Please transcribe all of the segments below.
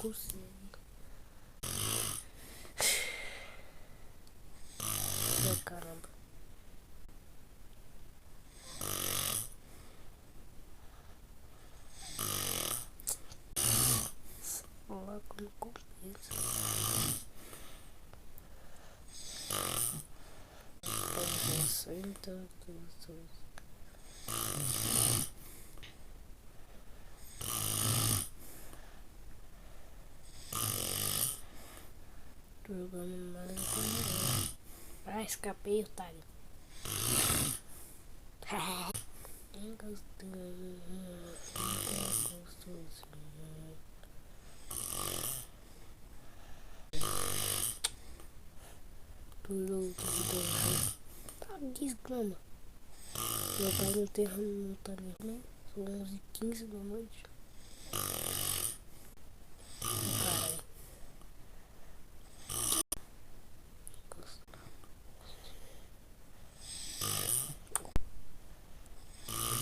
consigo. Ai, caramba. Olha como compensa. Tô jogando mais com. Ah, escapei, otário. Tá desgrama. Meu pai não tem não tá nem, né? São 11h15 da noite. Caralho.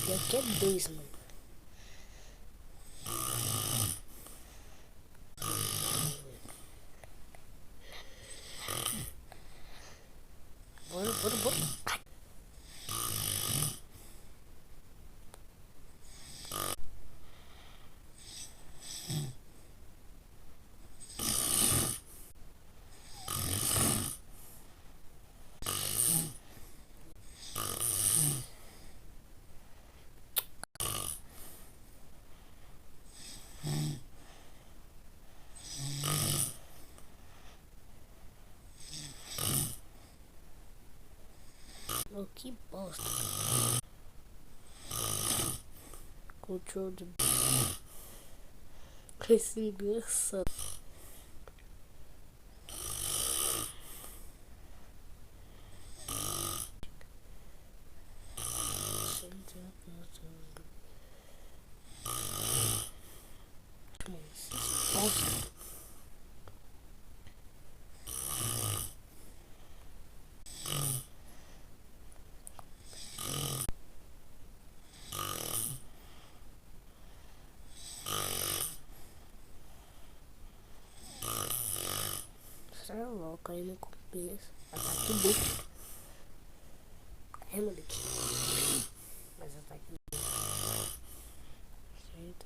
E aqui é 2, mano. Bora. Ai. Oh, que bosta. Control de... Esse engraçado. Bosta. Você é louco, aí não compensa. Ataque duplo. É, moleque. Mas ataque duplo. Certo,